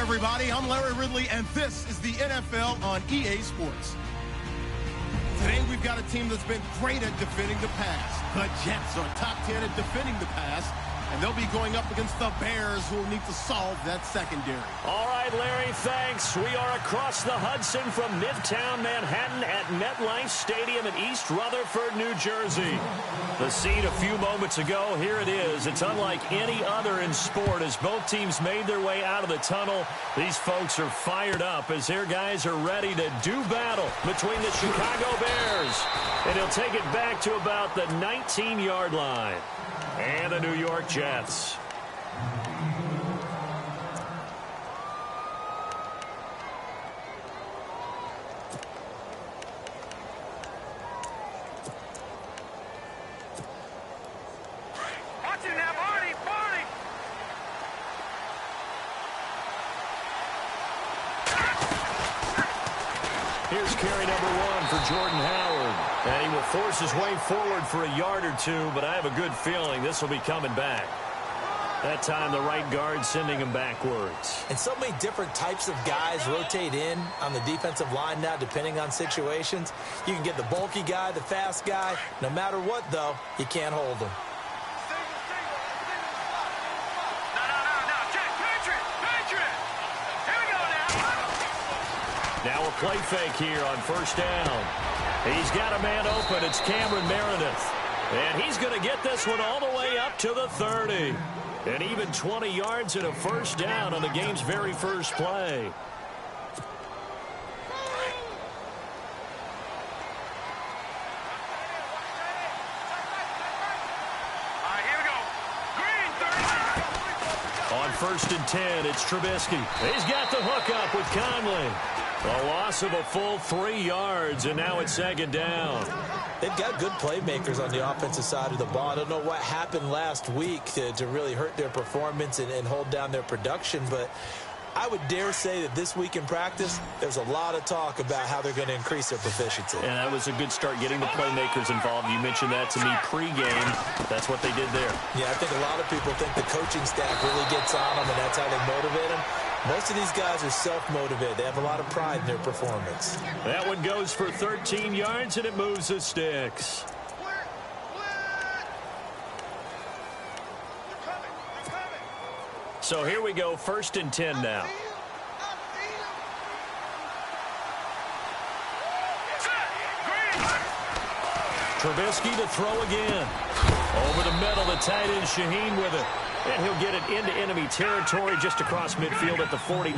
everybody. I'm Larry Ridley, and this is the NFL on EA Sports. Today, we've got a team that's been great at defending the pass. The Jets are top 10 at defending the pass, and they'll be going up against the Bears, who will need to solve that secondary. All right, Larry, thanks. We are across the Hudson from Midtown Manhattan at MetLife Stadium in East Rutherford, New Jersey. The scene a few moments ago, here it is. It's unlike any other in sport as both teams made their way out of the tunnel. These folks are fired up as their guys are ready to do battle between the Chicago Bears. And he'll take it back to about the 19-yard line. And the New York Jets. Watch it now, Barney! Here's carry number 1 for Jordan Howard. And he will force his way forward for a yard or two, but I have a good feeling this will be coming back. That time, the right guard sending him backwards. And so many different types of guys rotate in on the defensive line now, depending on situations. You can get the bulky guy, the fast guy. No matter what, though, you can't hold him. Now a play fake here on first down. He's got a man open. It's Cameron Meredith. And he's going to get this one all the way up to the 30. And even 20 yards and a first down on the game's very first play. On first and 10, it's Trubisky. He's got the hook up with Conley. A loss of a full 3 yards, and now it's second down. They've got good playmakers on the offensive side of the ball. I don't know what happened last week to really hurt their performance and hold down their production, but I would dare say that this week in practice, there's a lot of talk about how they're going to increase their proficiency. And that was a good start getting the playmakers involved. You mentioned that to me pregame. That's what they did there. Yeah, I think a lot of people think the coaching staff really gets on them, and that's how they motivate them. Most of these guys are self-motivated. They have a lot of pride in their performance. That one goes for 13 yards, and it moves the sticks. So here we go, first and 10 now. Trubisky to throw again. Over the middle, the tight end Shaheen with it. And he'll get it into enemy territory just across midfield at the 49.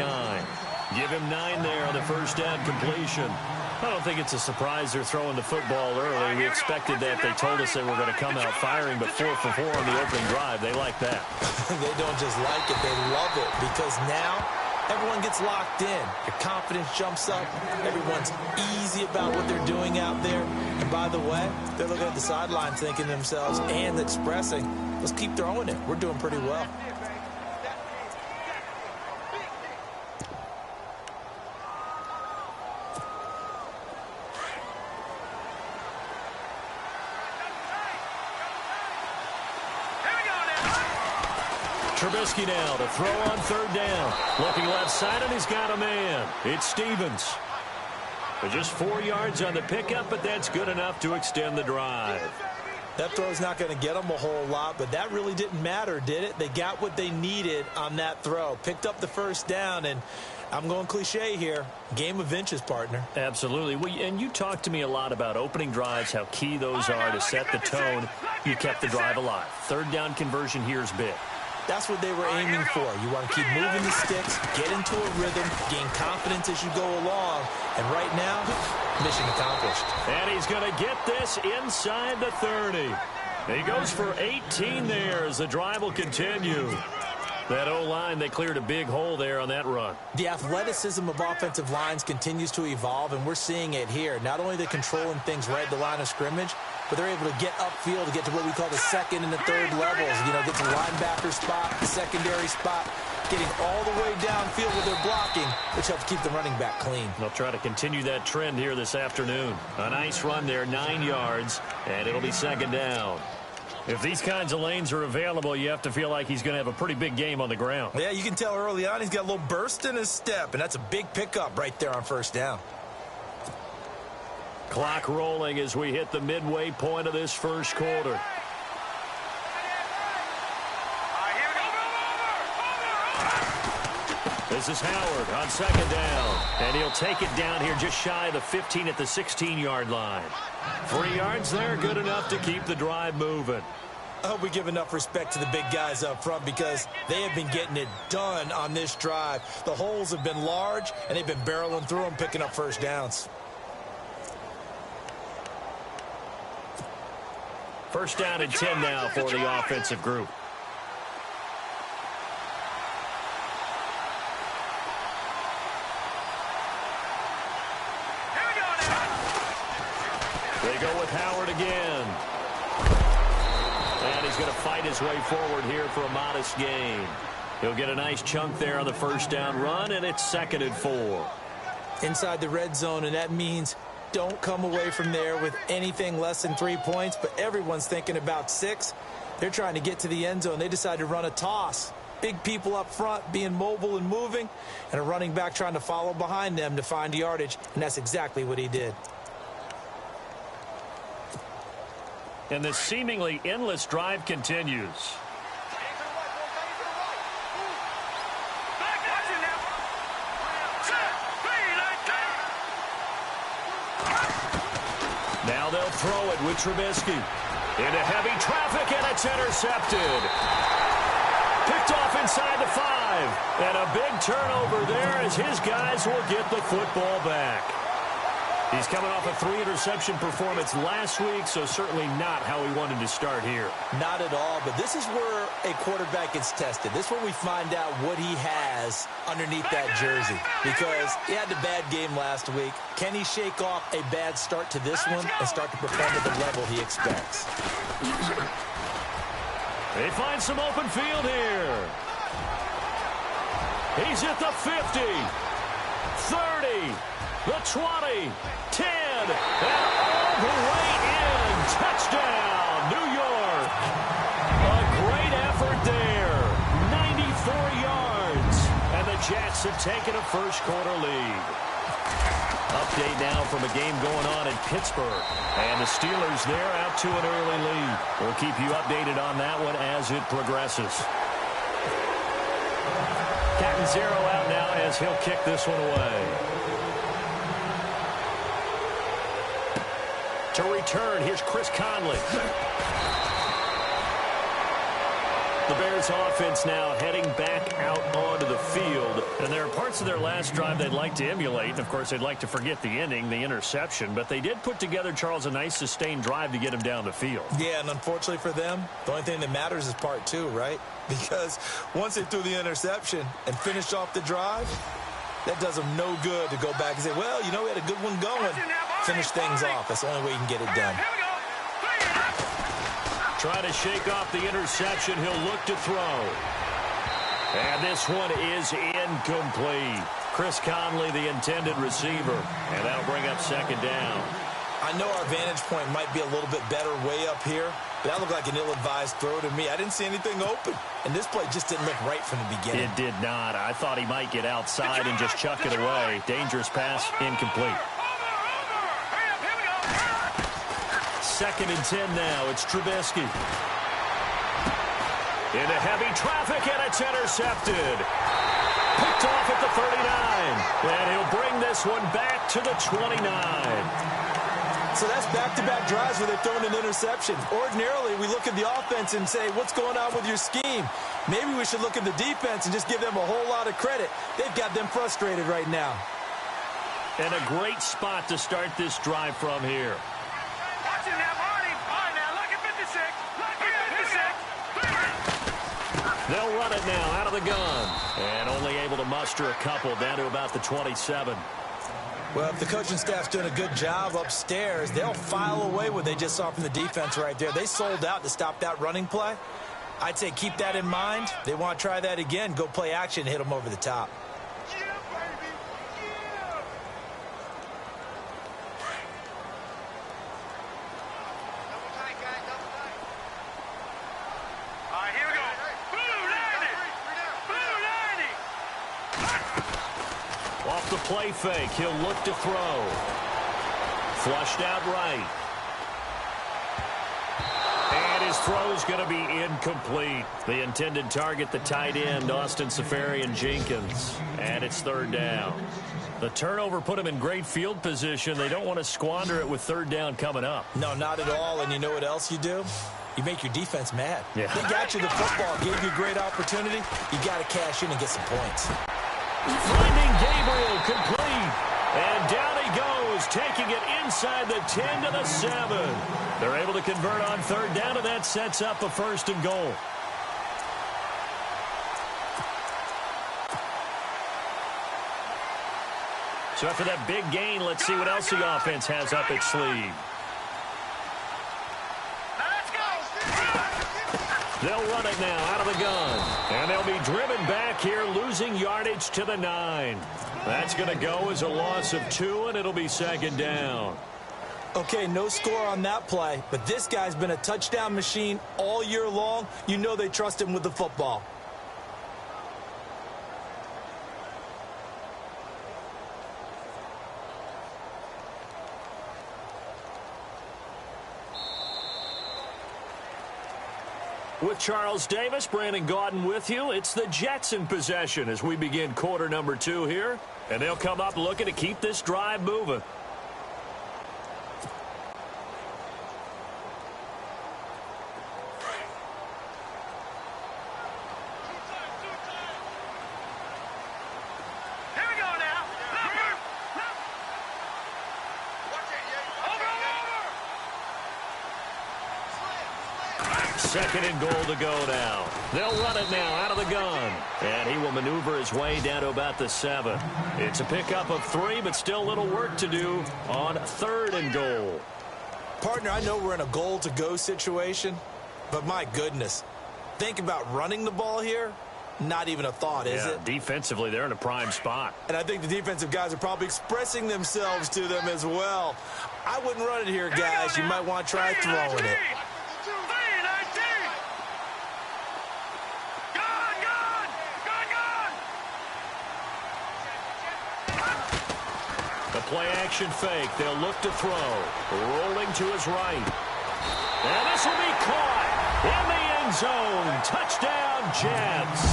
Give him 9 there on the first down completion. I don't think it's a surprise they're throwing the football early. We expected that. They told us they were going to come out firing, but 4 for 4 on the opening drive. They like that. They don't just like it, they love it, because now everyone gets locked in. Your confidence jumps up. Everyone's easy about what they're doing out there. And by the way, they're looking at the sideline thinking to themselves and expressing, let's keep throwing it. We're doing pretty well. Trubisky now to throw on third down. Looking left side, and he's got a man. It's Stevens. But just 4 yards on the pickup, but that's good enough to extend the drive. That throw's not going to get them a whole lot, but that really didn't matter, did it? They got what they needed on that throw. Picked up the first down, and I'm going cliche here. Game of inches, partner. Absolutely. And you talked to me a lot about opening drives, how key those are to set the tone. You kept the drive alive. Third down conversion here is big. That's what they were aiming for. You want to keep moving the sticks, get into a rhythm, gain confidence as you go along. And right now, mission accomplished. And he's going to get this inside the 30. He goes for 18 there as the drive will continue. That O-line, they cleared a big hole there on that run. The athleticism of offensive lines continues to evolve, and we're seeing it here. Not only are they controlling things right at the line of scrimmage, but they're able to get upfield to get to what we call the second and the third levels. You know, get to the linebacker spot, the secondary spot, getting all the way downfield with their blocking, which helps keep the running back clean. They'll try to continue that trend here this afternoon. A nice run there, 9 yards, and it'll be second down. If these kinds of lanes are available, you have to feel like he's going to have a pretty big game on the ground. Yeah, you can tell early on he's got a little burst in his step, and that's a big pickup right there on first down. Clock rolling as we hit the midway point of this first quarter. This is Howard on second down, and he'll take it down here just shy of the 15 at the 16-yard line. 3 yards there, good enough to keep the drive moving. I hope we give enough respect to the big guys up front because they have been getting it done on this drive. The holes have been large, and they've been barreling through them, picking up first downs. First down and 10 now for the offensive group. They go with Howard again. And he's going to fight his way forward here for a modest gain. He'll get a nice chunk there on the first down run, and it's 2nd and 4. Inside the red zone, and that means don't come away from there with anything less than 3 points, but everyone's thinking about 6. They're trying to get to the end zone. They decide to run a toss. Big people up front being mobile and moving, and a running back trying to follow behind them to find yardage, and that's exactly what he did. And this seemingly endless drive continues. Now they'll throw it with Trubisky. Into heavy traffic, and it's intercepted. Picked off inside the 5. And a big turnover there as his guys will get the football back. He's coming off a 3-interception performance last week, so certainly not how he wanted to start here. Not at all, but this is where a quarterback gets tested. This is where we find out what he has underneath that jersey. Because he had a bad game last week. Can he shake off a bad start to this one and start to perform at the level he expects? They find some open field here. He's at the 50, 30, the 20, 10, and all the way in. Touchdown, New York. A great effort there. 94 yards. And the Jets have taken a first-quarter lead. Update now from a game going on in Pittsburgh. And the Steelers there out to an early lead. We'll keep you updated on that one as it progresses. Captain Zero out now as he'll kick this one away. To return, here's Chris Conley. The Bears offense now heading back out onto the field. And there are parts of their last drive they'd like to emulate. And, of course, they'd like to forget the ending, the interception. But they did put together, Charles, a nice sustained drive to get him down the field. Yeah, and unfortunately for them, the only thing that matters is part 2, right? Because once they threw the interception and finished off the drive, that does them no good to go back and say, well, you know, we had a good one going. Finish things off. That's the only way you can get it done. Try to shake off the interception. He'll look to throw. And this one is incomplete. Chris Conley, the intended receiver. And that'll bring up 2nd down. I know our vantage point might be a little bit better way up here, but that looked like an ill-advised throw to me. I didn't see anything open. And this play just didn't look right from the beginning. It did not. I thought he might get outside and just chuck it away. Dangerous pass, incomplete. 2nd and 10 now. It's Trubisky. Into heavy traffic, and it's intercepted. Picked off at the 39. And he'll bring this one back to the 29. So that's back-to-back drives where they've thrown an interception. Ordinarily, we look at the offense and say, what's going on with your scheme? Maybe we should look at the defense and just give them a whole lot of credit. They've got them frustrated right now. And a great spot to start this drive from here. Watch it now, Marty. All right, now, look at 56. Look at 56. They'll run it now out of the gun. And only able to muster a couple down to about the 27. Well, if the coaching staff's doing a good job upstairs, they'll file away what they just saw from the defense right there. They sold out to stop that running play. I'd say keep that in mind. They want to try that again. Go play action and hit them over the top. off the play fake. He'll look to throw. Flushed out right. And his throw's going to be incomplete. The intended target, the tight end, Austin Seferian-Jenkins. And it's third down. The turnover put him in great field position. They don't want to squander it with third down coming up. No, not at all. And you know what else you do? You make your defense mad. Yeah. They got you the football, gave you a great opportunity. You got to cash in and get some points. Finding Gabriel complete. And down he goes, taking it inside the 10 to the 7. They're able to convert on third down, and that sets up a first and goal. So after that big gain, let's see what else the offense has up its sleeve. They'll run it now out of the gun. And they'll be driven back here, losing yardage to the 9. That's going to go as a loss of 2, and it'll be second down. Okay, no score on that play, but this guy's been a touchdown machine all year long. You know they trust him with the football. With Charles Davis, Brandon Gaudin with you. It's the Jets in possession as we begin quarter number 2 here. And they'll come up looking to keep this drive moving. Second and goal to go now. They'll run it now out of the gun. And he will maneuver his way down to about the 7. It's a pickup of 3, but still a little work to do on third and goal. Partner, I know we're in a goal-to-go situation, but my goodness, think about running the ball here. Not even a thought, is it? Defensively, they're in a prime spot. And I think the defensive guys are probably expressing themselves to them as well. I wouldn't run it here, guys. You might want to try throwing it. Play-action fake. They'll look to throw. Rolling to his right. And this will be caught in the end zone. Touchdown, Jets.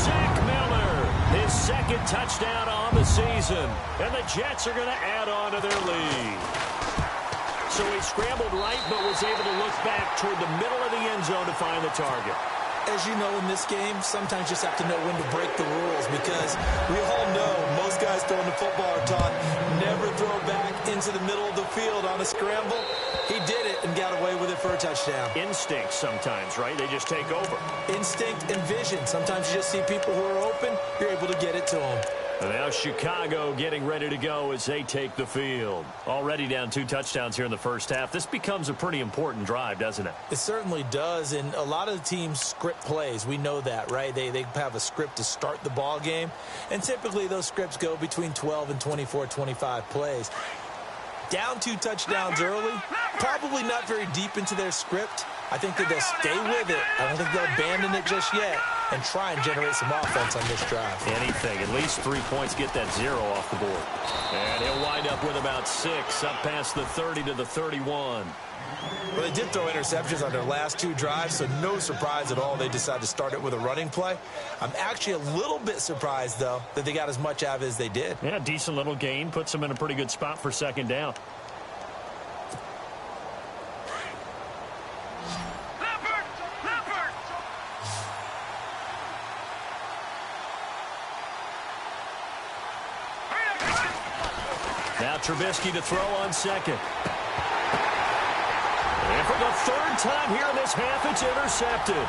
Zach Miller, his second touchdown on the season. And the Jets are going to add on to their lead. So he scrambled right, but was able to look back toward the middle of the end zone to find the target. As you know, in this game, sometimes you just have to know when to break the rules because we all know most guys throwing the football are taught never throw back into the middle of the field on a scramble. He did it and got away with it for a touchdown. Instinct sometimes, right? They just take over. Instinct and vision. Sometimes you just see people who are open, you're able to get it to them. And now Chicago getting ready to go as they take the field. Already down 2 touchdowns here in the first half. This becomes a pretty important drive, doesn't it? It certainly does, and a lot of the teams script plays. We know that, right? They have a script to start the ball game, and typically those scripts go between 12 and 24, 25 plays. Down 2 touchdowns early, probably not very deep into their script. I think that they'll stay with it. I don't think they'll abandon it just yet and try and generate some offense on this drive. Anything. At least 3 points, get that 0 off the board. And he'll wind up with about 6 up past the 30 to the 31. Well, they did throw interceptions on their last 2 drives, so no surprise at all they decided to start it with a running play. I'm actually a little bit surprised, though, that they got as much out of it as they did. Yeah, decent little gain. Puts them in a pretty good spot for second down. Now Trubisky to throw on second. And for the 3rd time here in this half, it's intercepted.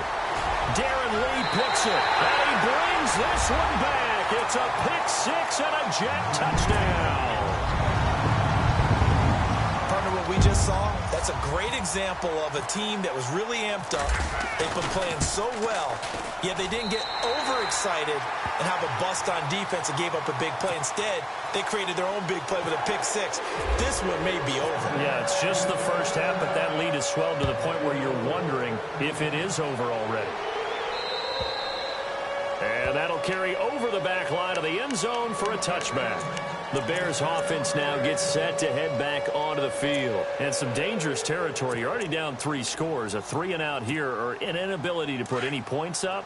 Darren Lee picks it, and he brings this one back. It's a pick 6 and a Jet touchdown. Partner, what we just saw, that's a great example of a team that was really amped up. They've been playing so well, yet they didn't get overexcited and have a bust on defense and gave up a big play. Instead, they created their own big play with a pick 6. This one may be over. Yeah, it's just the first half, but that lead has swelled to the point where you're wondering if it is over already. And That'll carry over the back line of the end zone for a touchback. The Bears offense now gets set to head back onto the field. And some dangerous territory. You're already down 3 scores. A 3-and-out here or an inability to put any points up.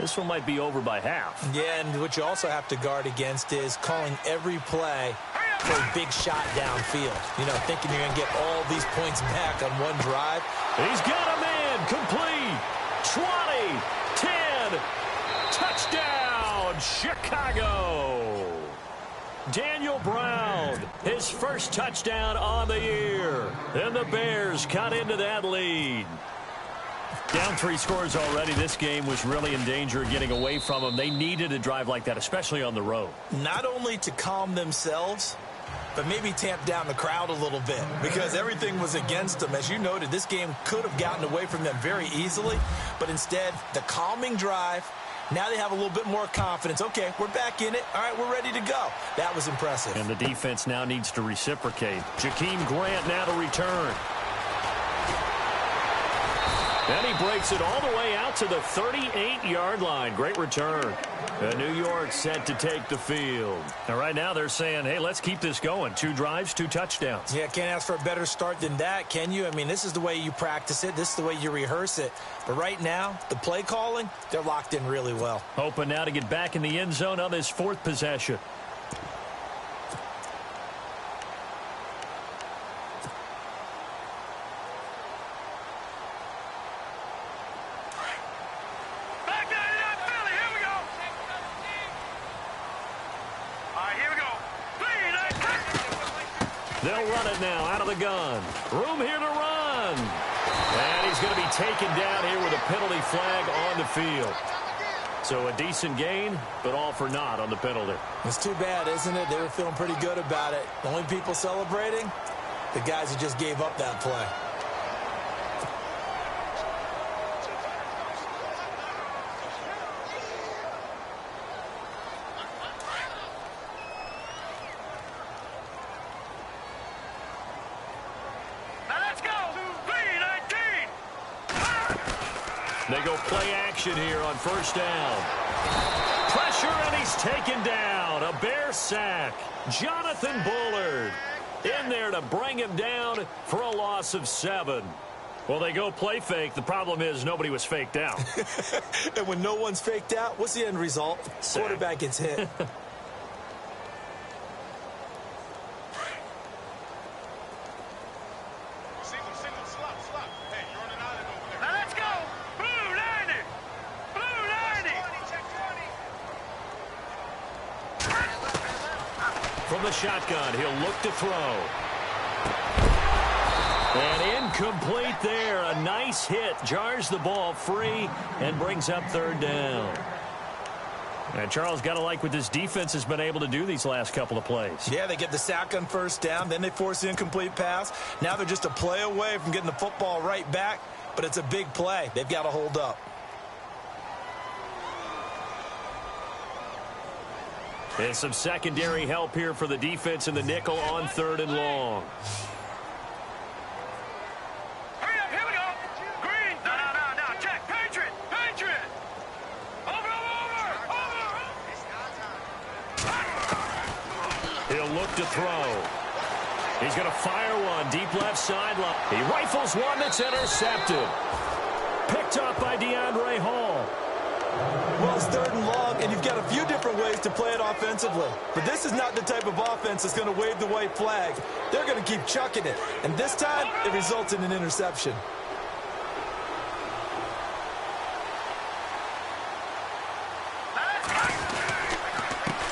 This one might be over by half. Yeah, and what you also have to guard against is calling every play for a big shot downfield. You know, thinking you're going to get all these points back on one drive. He's got a man. Complete. 20. 10. Touchdown, Chicago. Daniel Brown, his first touchdown on the year. And the Bears cut into that lead. Down 3 scores already. This game was really in danger of getting away from them. They needed a drive like that, especially on the road. Not only to calm themselves, but maybe tamp down the crowd a little bit because everything was against them. As you noted, this game could have gotten away from them very easily, but instead, the calming drive. Now they have a little bit more confidence. Okay, we're back in it. All right, we're ready to go. That was impressive. And the defense now needs to reciprocate. Jakeem Grant now to return. And he breaks it all the way out to the 38-yard line. Great return. New York set to take the field. And right now they're saying, hey, let's keep this going. 2 drives, 2 touchdowns. Yeah, can't ask for a better start than that, can you? I mean, this is the way you practice it. This is the way you rehearse it. But right now, the play calling, they're locked in really well. Hoping now to get back in the end zone on this 4th possession. They'll run it now out of the gun. Room here to run. And he's going to be taken down here with a penalty flag on the field. So a decent gain, but all for naught on the penalty. It's too bad, isn't it? They were feeling pretty good about it. The only people celebrating, the guys who just gave up that play. They go play action here on first down. Pressure, and he's taken down. A Bear sack. Jonathan Bullard in there to bring him down for a loss of 7. Well, they go play fake. The problem is nobody was faked out. And when no one's faked out, what's the end result? Sack. Quarterback gets hit. From the shotgun, he'll look to throw. And incomplete there. A nice hit. Jars the ball free and brings up 3rd down. And Charles, got to like what this defense has been able to do these last couple of plays. Yeah, they get the sack on first down. Then they force the incomplete pass. Now they're just a play away from getting the football right back. But it's a big play. They've got to hold up. And some secondary help here for the defense in the nickel on 3rd and long. Hurry up, here we go. Green. No. Check. Patriot. Over. He'll look to throw. He's going to fire one deep left sideline. He rifles one that's intercepted. Picked up by DeAndre Hall. Well, it's 3rd and long, and you've got a few different ways to play it offensively. But this is not the type of offense that's going to wave the white flag. They're going to keep chucking it. And this time, it results in an interception.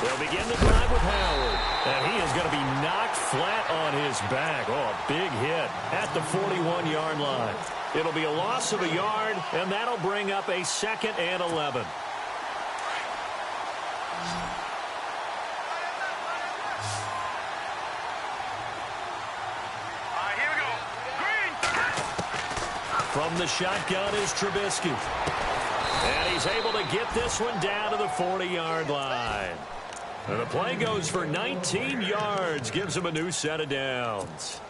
They'll begin the drive with Howard. And he is going to be knocked flat on his back. Oh, a big hit at the 41-yard line. It'll be a loss of a yard, and that'll bring up a 2nd and 11. Here we go. Green. From the shotgun is Trubisky. And he's able to get this one down to the 40-yard line. And the play goes for 19 yards, gives him a new set of downs.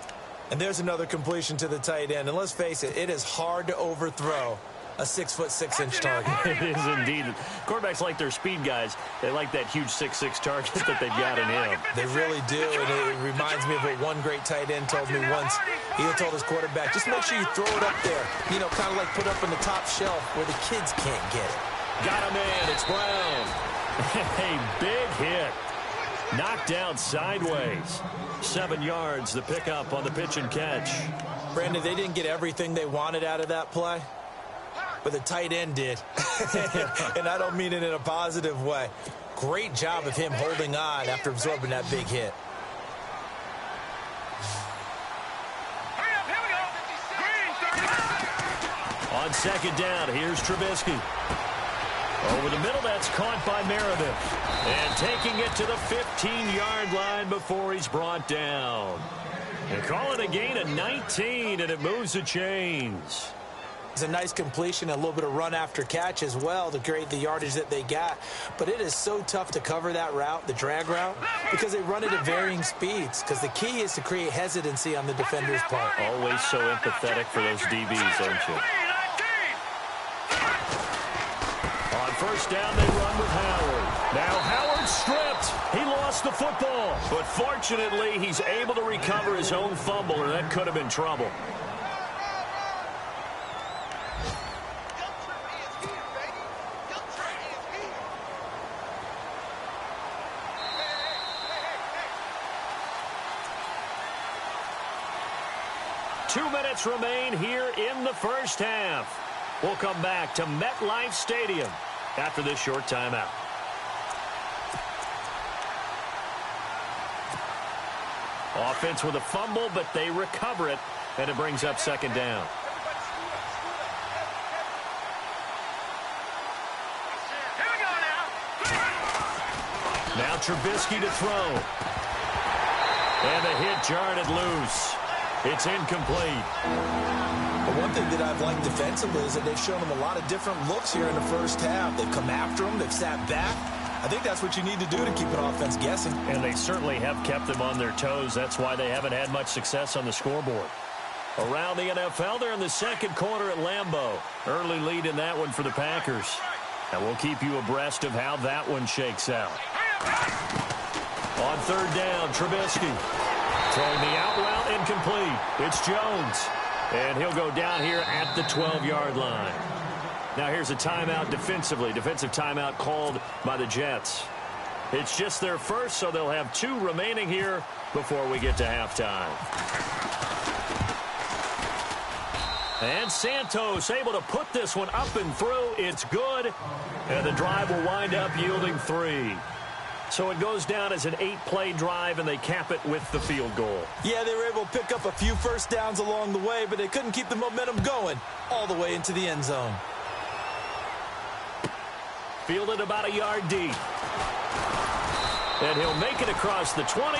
And there's another completion to the tight end. And let's face it, it is hard to overthrow a 6'6" target. It is indeed. Quarterbacks like their speed guys. They like that huge 6'6" target that they've got in him. They really do, and it reminds me of what one great tight end told me once. He told his quarterback, just make sure you throw it up there. You know, kind of like put up on the top shelf where the kids can't get it. Got him in. It's Brown. A big hit. Knocked down sideways. 7 yards, the pickup on the pitch and catch. Brandon, they didn't get everything they wanted out of that play, but the tight end did. And I don't mean it in a positive way. Great job of him holding on after absorbing that big hit. On second down, here's Trubisky. Over the middle, that's caught by Meredith. And taking it to the 15-yard line before he's brought down. They call it a gain of 19, and it moves the chains. It's a nice completion, a little bit of run after catch as well to create the yardage that they got. But it is so tough to cover that route, the drag route, because they run it at varying speeds. Because the key is to create hesitancy on the defender's part. Always so empathetic for those DBs, aren't you? On first down, they run with Howard. Now Howard stripped. He lost the football. But fortunately, he's able to recover his own fumble, or that could have been trouble. Two minutes remain here in the first half. We'll come back to MetLife Stadium after this short timeout. Offense with a fumble, but they recover it, and it brings up second down. Now Trubisky to throw. And the hit jarred it loose. It's incomplete. But one thing that I've liked defensively is that they've shown them a lot of different looks here in the first half. They've come after them. They've sat back. I think that's what you need to do to keep an offense guessing. And they certainly have kept them on their toes. That's why they haven't had much success on the scoreboard. Around the NFL, they're in the second quarter at Lambeau. Early lead in that one for the Packers. And we'll keep you abreast of how that one shakes out. On third down, Trubisky. Throwing the out route incomplete. It's Jones. And he'll go down here at the 12-yard line. Now here's a timeout defensively. Defensive timeout called by the Jets. It's just their first, so they'll have 2 remaining here before we get to halftime. And Santos able to put this one up and through. It's good. And the drive will wind up yielding 3. So it goes down as an 8-play drive, and they cap it with the field goal. Yeah, they were able to pick up a few first downs along the way, but they couldn't keep the momentum going all the way into the end zone. Fielded about a yard deep. And he'll make it across the 20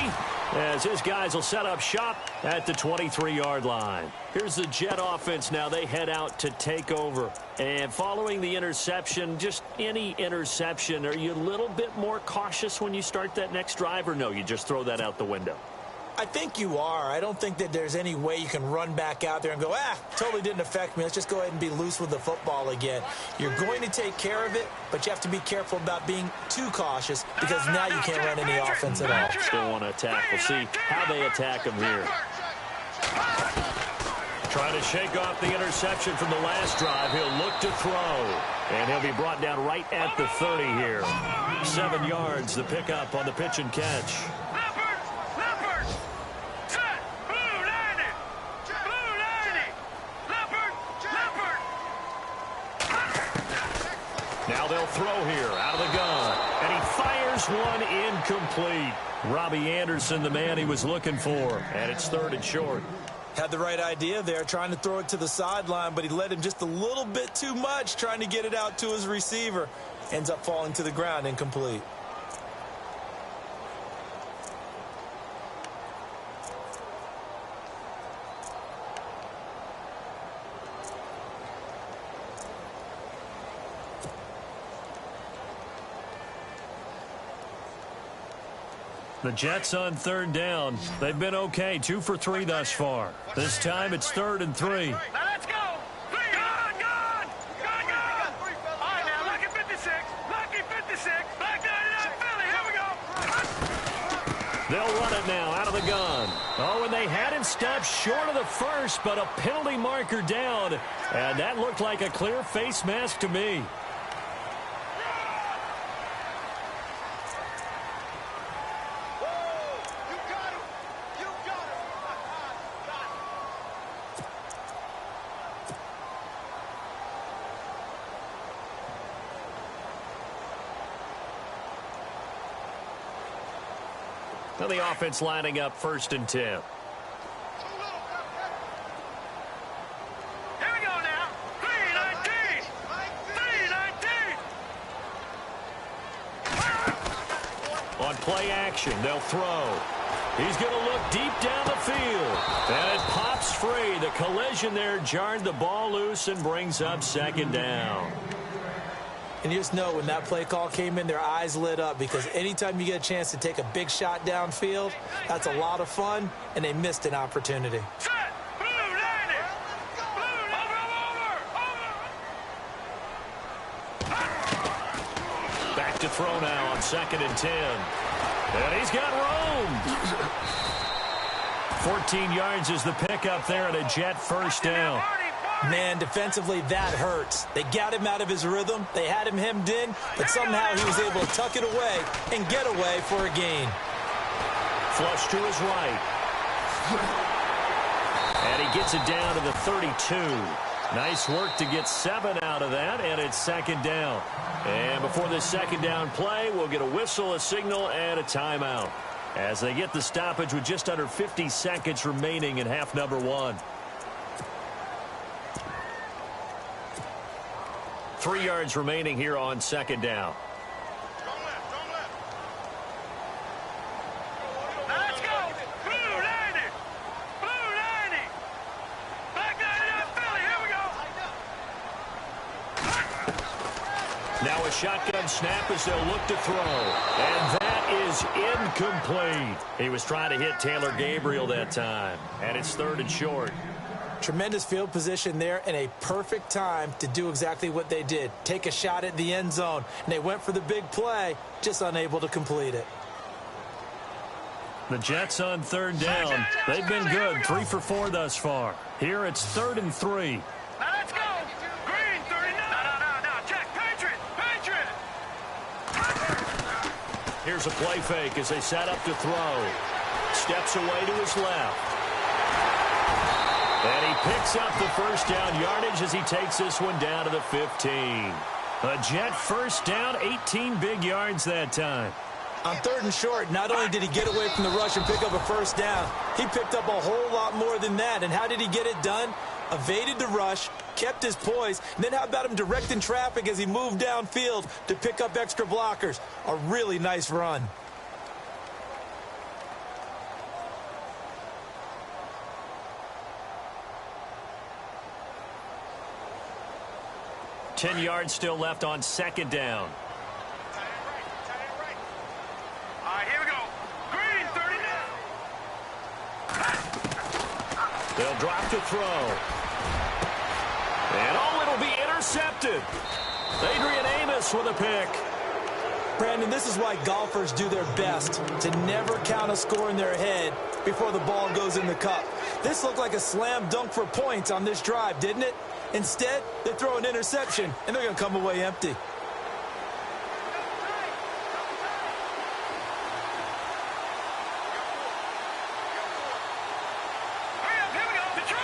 as his guys will set up shop at the 23-yard line. Here's the Jet offense now. They head out to take over. And following the interception, just any interception, are you a little bit more cautious when you start that next drive, or no, you just throw that out the window? I think you are. I don't think that there's any way you can run back out there and go, totally didn't affect me. Let's just go ahead and be loose with the football again. You're going to take care of it, but you have to be careful about being too cautious because now you can't run any offense at all. Still want to attack. We'll see how they attack him here. Trying to shake off the interception from the last drive. He'll look to throw. And he'll be brought down right at the 30 here. 7 yards, the pickup on the pitch and catch. Now they'll throw here out of the gun. And he fires one incomplete. Robbie Anderson, the man he was looking for. And it's 3rd and short. Had the right idea there, trying to throw it to the sideline, but he led him just a little bit too much, trying to get it out to his receiver. Ends up falling to the ground, incomplete. The Jets on 3rd down. They've been okay, 2 for 3 thus far. This time it's 3rd and 3. Now let's go. Gone. They'll run it now out of the gun. Oh, and they had him stopped short of the first, but a penalty marker down. And that looked like a clear face mask to me. Now the offense lining up 1st and 10. Here we go now. 3-19. 3-19. On play action, they'll throw. He's going to look deep down the field. And it pops free. The collision there jarred the ball loose and brings up 2nd down. And you just know when that play call came in, their eyes lit up, because anytime you get a chance to take a big shot downfield, that's a lot of fun, and they missed an opportunity. Set. Blue, 90. Blue, over. Back to throw now on 2nd and 10. And he's got room. 14 yards is the pickup there and a Jet 1st down. Man, defensively, that hurts. They got him out of his rhythm. They had him hemmed in, but somehow he was able to tuck it away and get away for a gain. Flush to his right. And he gets it down to the 32. Nice work to get 7 out of that, and it's 2nd down. And before this 2nd down play, we'll get a whistle, a signal, and a timeout, as they get the stoppage with just under 50 seconds remaining in half number 1. 3 yards remaining here on 2nd down. Strong left. Let's go. Blue, 90. Blue, 90. Back 90 Philly. Here we go. Now a shotgun snap as they'll look to throw. And that is incomplete. He was trying to hit Taylor Gabriel that time. And it's 3rd and short. Tremendous field position there and a perfect time to do exactly what they did. Take a shot at the end zone. And they went for the big play, just unable to complete it. The Jets on 3rd down. They've been good, 3 for 4 thus far. Here it's 3rd and 3. Now let's go. Green, 39. No. Check. Patriot. Here's a play fake as they set up to throw. Steps away to his left. And he picks up the 1st down yardage as he takes this one down to the 15. A Jet 1st down, 18 big yards that time. On 3rd and short, not only did he get away from the rush and pick up a 1st down, he picked up a whole lot more than that. And how did he get it done? Evaded the rush, kept his poise, and then how about him directing traffic as he moved downfield to pick up extra blockers? A really nice run. Ten yards still left on 2nd down. Tight end right. All right, here we go. Green, 39. They'll drop to throw. And it'll be intercepted. Adrian Amos with a pick. Brandon, this is why golfers do their best to never count a score in their head before the ball goes in the cup. This looked like a slam dunk for points on this drive, didn't it? Instead, they throw an interception, and they're going to come away empty. Hurry up, here we go. Detroit.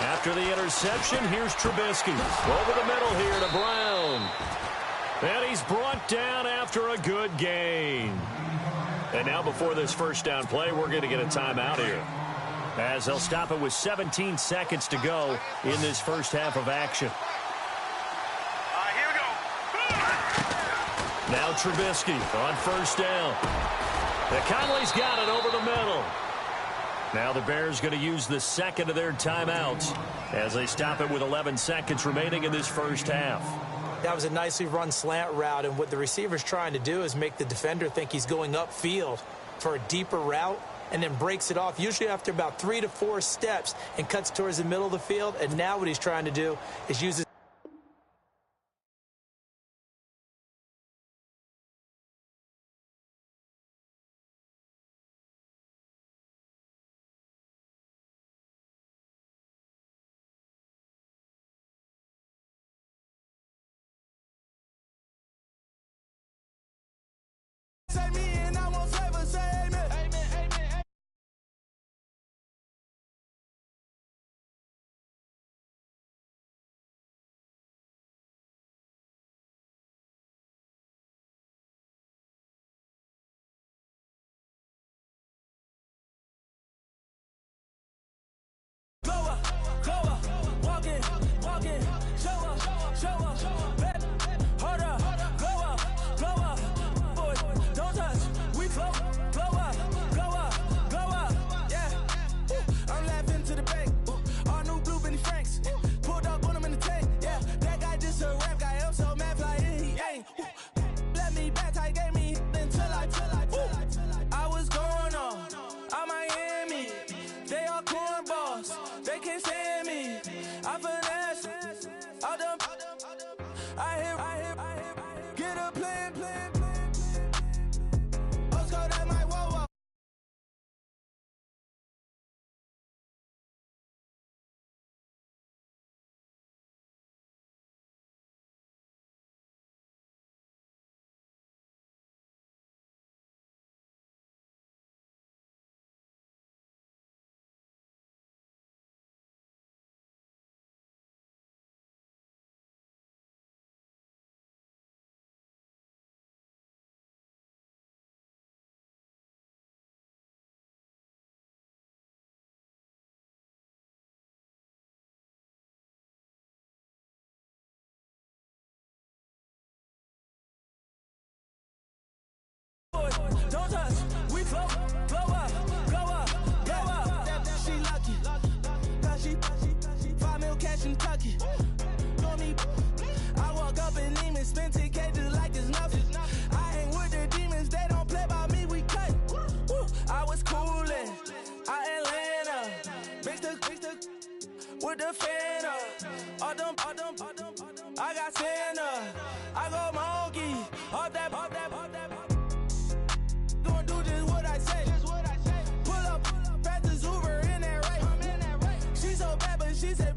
After the interception, here's Trubisky. Over the middle here to Brown. And he's brought down after a good gain. And now before this 1st down play, we're going to get a timeout here, as they'll stop it with 17 seconds to go in this 1st half of action. All right, here we go. Now Trubisky on 1st down. Conley's got it over the middle. Now the Bears going to use the 2nd of their timeouts as they stop it with 11 seconds remaining in this 1st half. That was a nicely run slant route, and what the receiver's trying to do is make the defender think he's going upfield for a deeper route, and then breaks it off, usually after about 3 to 4 steps, and cuts towards the middle of the field. And now what he's trying to do is use his with the fan up. I got Santa. I go monkey. All that. Gonna do just what I say. Pull up, fast as Uber in that race. She so bad, but she said.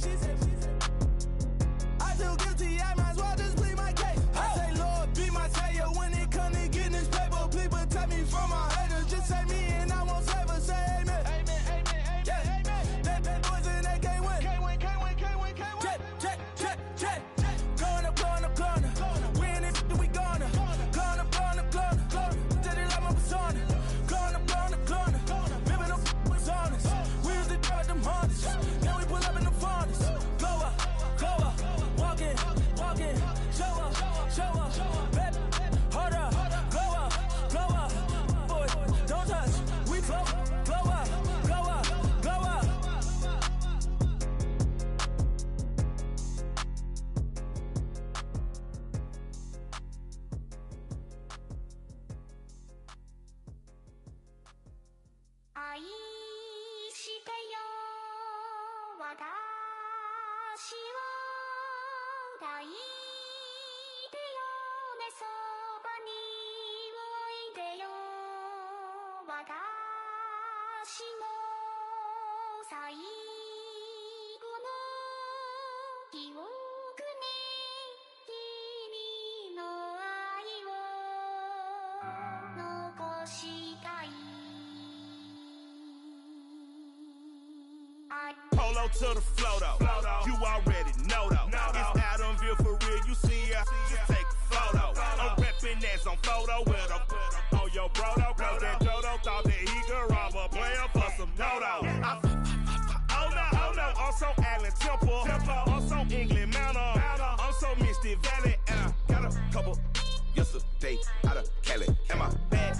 I feel guilty, I might as well just plead my case. I say, Lord, be my savior when it come to getting this paper. Please protect me from my haters. Just say me and I won't save her. Say amen. Yeah. They bad boys and they can't win. Check. Corner. We in this, we gonna. Corner. Tell they like my persona. Corner. Ripping them was honest. We used to drive them Hondas. Now we pull up in the Fondas. Glow up. Walking. Show up. Baby, hold up. Glow up. Boy, don't touch. We glow up.愛してよ私を抱いてよねそばにおいでよ私の最後の記憶に君の愛を残したいPolo to the flow though. You already know though. It's Adamville for real. You see ya, just take a photo. I'm reppin' that's on photo with a on your bro though. Cause that Dodo thought that he could rob a player for some dodo. Oh no, also Allen Temple. Also England Manor. Also Misty Valley. And I got a couple yesterday out of Cali. And my bag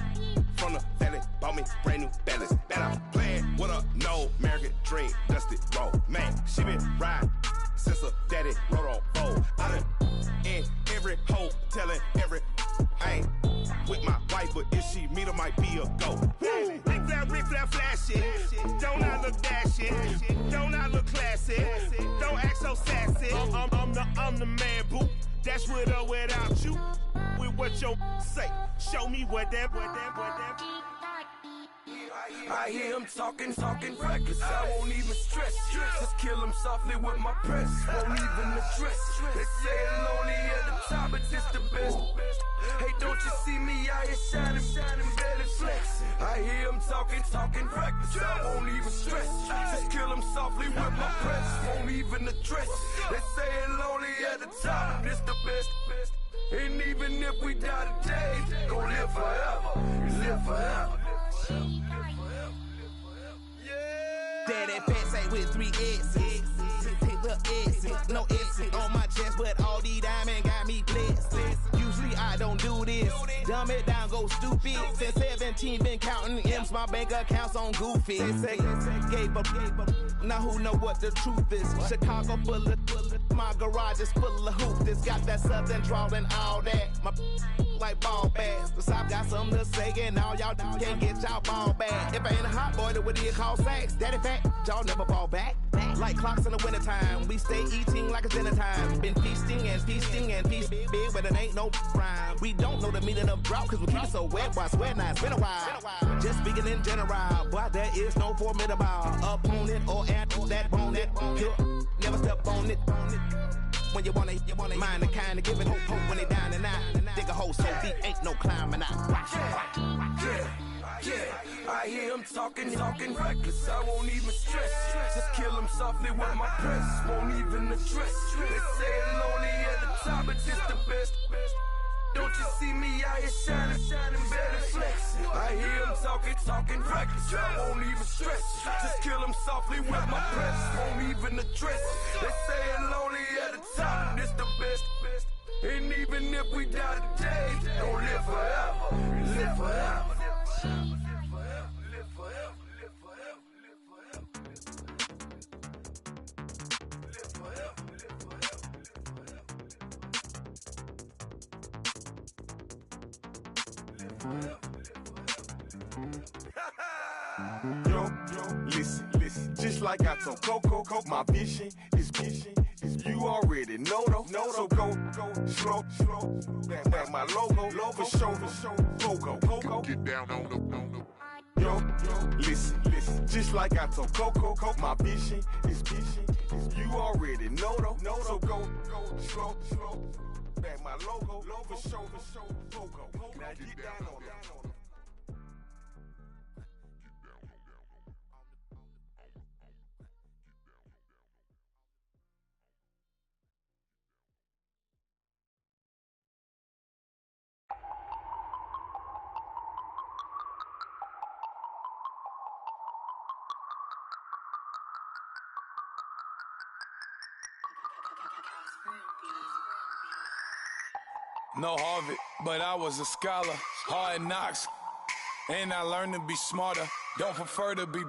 from the valley bought me brand new balance. Bet I'm playing with a no American dream, dusty roll. Man, she been riding since her daddy rode on roll. I done in every hole, telling every I ain't with my wife, but if she meet her, might be a go. Rick flat flashy. Don't I look dashy? Don't I look classy? Don't act so sassy. I'm the man, boo. That's with or without you. With what your say. Show me what that. I hear him talking reckless. I won't even stress. Just kill him softly with my press. Won't even address. They say it lonely at the top, but it's the best. Hey, don't you see me out here shining, belly flex. I hear him talking reckless. I won't even stress. Just kill him softly with my press. Won't even address. They say it lonely at the top, but it's the best. And even if we die today, gon' live forever. Live forever. Daddy pet say with 3 X's. Take the X's, no X's on my chest, but all these diamonds got me blessed. Usually I don't do this. Dumb it down, go stupid. Since 17 been counting M's, my bank accounts on Goofy. Say gave up. Now who know what the truth is? Chicago full of, my garage is full of hoopers. Got that southern drawl and all that. My like ball bags. The South got something to say, and all y'all can't get y'all ball back. If I ain't a hot boy, then what do you call sacks? Daddy fat, y'all never ball back. Like clocks in the wintertime, we stay eating like it's dinner time. Been feasting big, but it ain't no rhyme. We don't know the meaning of drought, cause we keep it so wet, boy, I swear now it's been a while. Just speaking in general, boy, there is no formidable opponent or at that bone that never step on it. When you want it, mind the kind of give it hope when they down and out. Dig a hole so deep, ain't no climbing out. Yeah, I hear him talking reckless. I won't even stress. Just kill him softly with my press. Won't even address. They say it lonely at the top, but it's the best. Don't you see me out here shining, better flex. I hear him talking reckless. I won't even stress. Just kill him softly with my press. Won't even address. They say it lonely at the top, it's the best. And even if we die today, don't live forever. Live forever. Yo, listen, Just like I told Coco, my vision is you already know though. So go slow, back my logo, for show, Pogo. Get down on the. Yo, listen, just like I told Coco, my vision is you already know though. So go slow, back my logo, for show, Pogo. Now get down on it. No Harvard, but I was a scholar. Hard knocks, and I learned to be smarter. Don't prefer to be